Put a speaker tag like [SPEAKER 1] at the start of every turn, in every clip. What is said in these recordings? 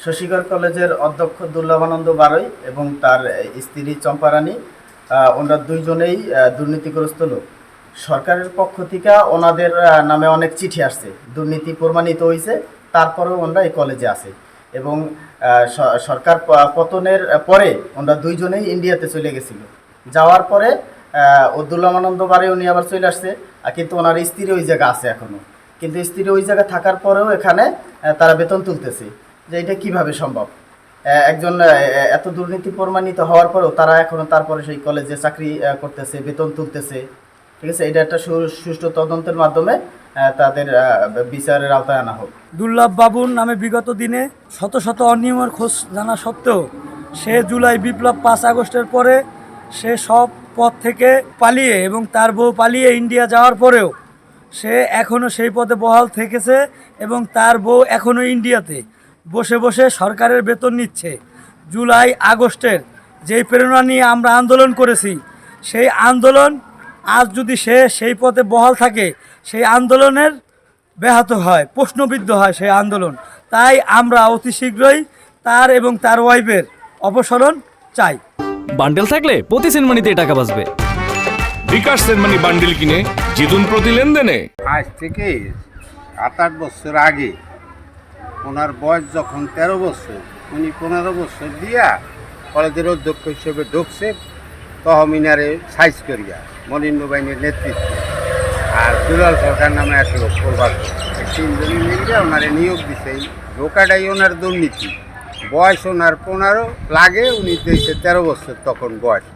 [SPEAKER 1] শশীগড় কলেজের অধ্যক্ষ দুর্লভানন্দ বারৈ এবং তার স্ত্রী চম্পারানী, ওনারা দুইজনেই দুর্নীতিগ্রস্ত লোক। সরকারের পক্ষ থেকে ওনাদের নামে অনেক চিঠি আসছে, দুর্নীতি প্রমাণিত হয়েছে, তারপরেও ওনারা এই কলেজে আছে। এবং সরকার পতনের পরে ওনারা দুইজনেই ইন্ডিয়াতে চলে গেছিল। যাওয়ার পরে ও দুর্লভানন্দ বারৈ উনি আবার চলে আসছে, কিন্তু ওনার স্ত্রী ওই জায়গা আছে এখনও। কিন্তু স্ত্রী ওই জায়গায় থাকার পরেও এখানে তারা বেতন তুলতেছে, যে এটা কীভাবে সম্ভব? একজন এত দুর্নীতি প্রমাণিত হওয়ার পরেও তারা এখনও তারপরে সেই কলেজে চাকরি করতেছে, বেতন তুলতেছে। ঠিক আছে, এটা একটা সুষ্ঠু তদন্তের মাধ্যমে তাদের বিচারের আওতায় আনা হোক।
[SPEAKER 2] দুর্লভ বাবুর নামে বিগত দিনে শত শত অনিয়মের খোঁজ জানা সত্ত্বেও সে জুলাই বিপ্লব 5 আগস্টের পরে সে সব পদ থেকে পালিয়ে এবং তার বউ পালিয়ে ইন্ডিয়া যাওয়ার পরেও সে এখনও সেই পদে বহাল থেকেছে এবং তার বউ এখনও ইন্ডিয়াতে বসে বসে সরকারের বেতন নিচ্ছে। জুলাই আগস্টের যেই প্রেরণা নিয়ে আমরা আন্দোলন করেছি, সেই আন্দোলন আজ যদি সে সেই পথে বহাল থাকে, সেই আন্দোলনের ব্যাহত হয়, প্রশ্নবিদ্ধ হয় সেই আন্দোলন। তাই আমরা অতি শীঘ্রই তার এবং তার ওয়াইফের অপসারণ চাই।
[SPEAKER 3] বান্ডেল থাকলে প্রতি সেনমানিতে টাকা বাঁচবে।
[SPEAKER 4] বিকাশ সেনমানি বান্ডেল কিনে জিতুন প্রতি লেনদেনে।
[SPEAKER 5] আজ থেকে 7-8 বছর আগে ওনার বয়স যখন 13 বছর, উনি 15 বছর দিয়া কলেজের অধ্যক্ষ হিসেবে ঢুকছে তহমিনারে সাইজ করিয়া মলিন্দ বাহিনীর নেতৃত্বে। আর দুলাল সরকার নামে এক লোক প্রভাব 3 মিলে ওনারে নিয়োগ দিছে। ঢোকাটাই ওনার দুর্নীতি। বয়স ওনার 15 লাগে, উনি দিয়েছে 13 বছর তখন বয়স।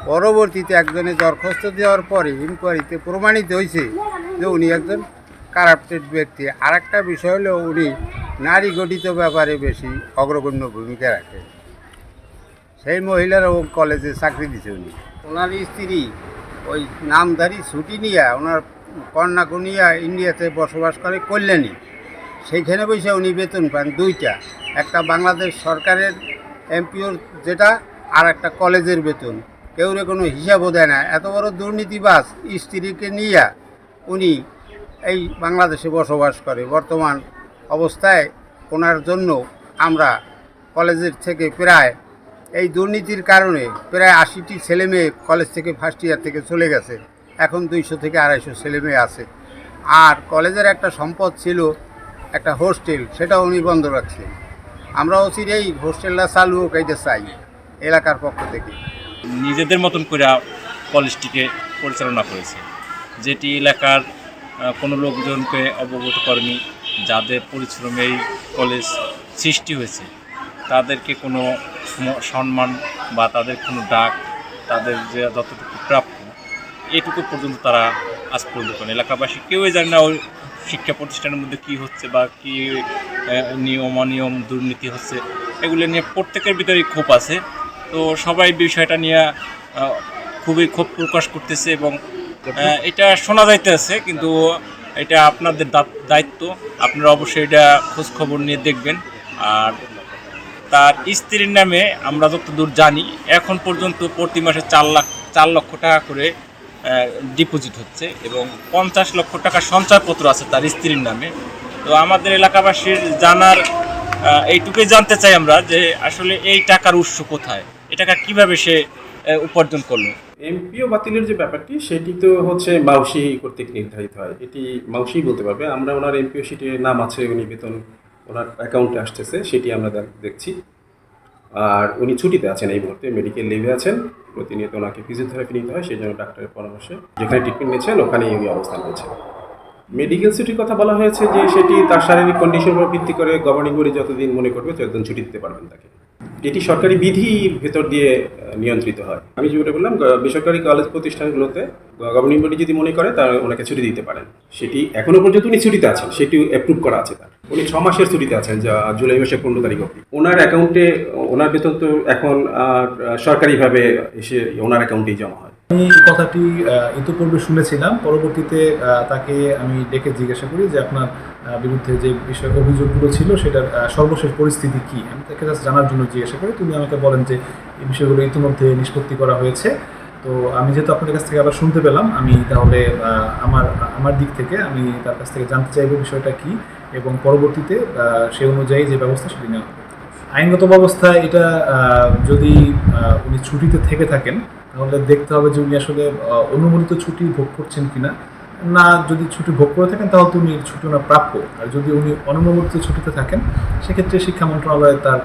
[SPEAKER 5] পরবর্তীতে একজনে দরখাস্ত দেওয়ার পরে ইনকোয়ারিতে প্রমাণিত হয়েছে যে উনি একজন কারাপ্টেড ব্যক্তি। আর একটা বিষয় হলো উনি নারী গঠিত ব্যাপারে বেশি অগ্রগণ্য ভূমিকা রাখে। সেই মহিলারা ও কলেজে চাকরি দিছে। উনি ওনার স্ত্রী ওই নামধারী ছুটি নিয়ে ওনার কন্যা কনিয়া ইন্ডিয়াতে বসবাস করে কল্যাণী। সেইখানে বসে উনি বেতন পান 2টা, একটা বাংলাদেশ সরকারের এমপিওর যেটা, আর একটা কলেজের বেতন। কেউরে কোনো হিসাবও দেয় না। এত বড় দুর্নীতিবাজ স্ত্রীকে নিয়ে উনি এই বাংলাদেশে বসবাস করে। বর্তমান অবস্থায় ওনার জন্য আমরা কলেজের থেকে প্রায় এই দুর্নীতির কারণে প্রায় 80টি ছেলেমেয়ে কলেজ থেকে ফার্স্ট ইয়ার থেকে চলে গেছে। এখন 200 থেকে 250 ছেলেমেয়ে আছে। আর কলেজের একটা সম্পদ ছিল একটা হোস্টেল, সেটাও উনি বন্ধ রাখছে। আমরা অচির এই হোস্টেলটা চালু হোক এইটা চাই এলাকার পক্ষ থেকে।
[SPEAKER 6] নিজেদের মতন করে কলেজটিকে পরিচালনা করেছে, যেটি এলাকার কোনো লোকজনকে অবগত করেনি। যাদের পরিশ্রমে এই কলেজ সৃষ্টি হয়েছে তাদেরকে কোনো সম্মান বা তাদের কোনো ডাক, তাদের যে যতটুকু প্রাপ্য, এটুকু পর্যন্ত তারা আজ পর্যন্ত করেন। এলাকাবাসী কেউই জানে না ওই শিক্ষা প্রতিষ্ঠানের মধ্যে কী হচ্ছে বা কী নিয়ম অনিয়ম দুর্নীতি হচ্ছে। এগুলো নিয়ে প্রত্যেকের ভিতরেই ক্ষোভ আছে। তো সবাই বিষয়টা নিয়ে খুবই ক্ষোভ প্রকাশ করতেছে এবং এটা শোনা যাইতেছে, কিন্তু এটা আপনাদের দায়িত্ব। আপনারা অবশ্যই এটা খোঁজ খবর নিয়ে দেখবেন। আর তার স্ত্রীর নামে আমরা যতদূর জানি এখন পর্যন্ত প্রতি মাসে 4 লক্ষ টাকা করে ডিপোজিট হচ্ছে এবং 50 লক্ষ টাকা সঞ্চয়পত্র আছে তার স্ত্রীর নামে। তো আমাদের এলাকাবাসীর জানার এইটুকুই জানতে চাই আমরা যে আসলে এই টাকার উৎস কোথায়, এই টাকা কীভাবে সে উপার্জন করলো।
[SPEAKER 7] এমপিও বাতিলের যে ব্যাপারটি, সেটি তো হচ্ছে মাউসি কর্তৃক নির্ধারিত হয়। এটি মাউসি বলতে পারবে। আমরা ওনার এমপিও শিটে নাম আছে, উনি বেতন ওনার অ্যাকাউন্টে আসতেছে, সেটি আমরা দেখছি। আর উনি ছুটিতে আছেন এই মুহূর্তে, মেডিকেল লিভে আছেন। প্রতিনিয়ত ওনাকে ফিজিওথেরাপি নিতে হয়, সেই জন্য ডাক্তারের পরামর্শে যেখানে ট্রিটমেন্ট নিয়েছেন ওখানেই উনি অবস্থান করছেন। মেডিকেল ছুটির কথা বলা হয়েছে যে সেটি তার শারীরিক কন্ডিশনের উপর ভিত্তি করে গভর্নিং বডি যতদিন মনে করবে ততদিন ছুটি দিতে পারবেন তাকে। এটি সরকারি বিধির ভেতর দিয়ে নিয়ন্ত্রিত হয়। আমি যেটা বললাম, বেসরকারি কলেজ প্রতিষ্ঠানগুলোতে গভর্নিং বডি যদি মনে করে তাহলে ওনাকে ছুটি দিতে পারেন। সেটি এখনও পর্যন্ত উনি ছুটিতে আছেন, সেটি অ্যাপ্রুভ করা আছে তার। উনি 6 মাসের ছুটিতে আছেন, যা জুলাই মাসের 15 তারিখ অবধি। ওনার অ্যাকাউন্টে ওনার বেতন তো এখন সরকারিভাবে এসে ওনার অ্যাকাউন্টেই জমা হয়।
[SPEAKER 8] আমি কথাটি ইতিপূর্বে শুনেছিলাম। পরবর্তীতে তাকে আমি ডেকে জিজ্ঞাসা করি যে আপনার বিরুদ্ধে যে বিষয় অভিযোগগুলো ছিল সেটার সর্বশেষ পরিস্থিতি কী। আমি তাকে জাস্ট জানার জন্য জিজ্ঞাসা করি। তিনি আমাকে বলেন যে এই বিষয়গুলো ইতিমধ্যে নিষ্পত্তি করা হয়েছে। তো আমি যেহেতু আপনাদের কাছ থেকে আবার শুনতে পেলাম, আমি তাহলে আমার দিক থেকে আমি তার কাছ থেকে জানতে চাইব বিষয়টা কী এবং পরবর্তীতে সে অনুযায়ী যে ব্যবস্থা সেটি নেওয়া হবে। আইনগত ব্যবস্থায় এটা যদি উনি ছুটিতে থেকে থাকেন তাহলে দেখতে হবে যে উনি আসলে অনুমোদিত ছুটি ভোগ করছেন কিনা। না, যদি ছুটি ভোগ করে থাকেন তাহলে তো উনি ছুটি ওনার প্রাপ্য। আর যদি উনি অনুমোদিত ছুটিতে থাকেন সেক্ষেত্রে শিক্ষা মন্ত্রণালয় তার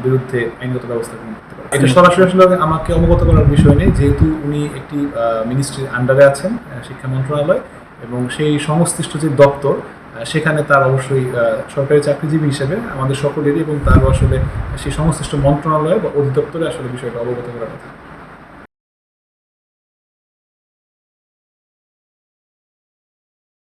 [SPEAKER 8] বিরুদ্ধে আইনগত ব্যবস্থা গ্রহণ করতে পারে। এটা সরাসরি আসলে আমাকে অবগত করার বিষয় নেই, যেহেতু উনি একটি মিনিস্ট্রির আন্ডারে আছেন, শিক্ষা মন্ত্রণালয়, এবং সেই সংশ্লিষ্ট যে দপ্তর সেখানে তার অবশ্যই সরকারি চাকরিজীবী হিসেবে আমাদের সকলেরই এবং তারও আসলে সেই সংশ্লিষ্ট মন্ত্রণালয় বা অধিদপ্তরে আসলে বিষয়টা অবগত করার কথা।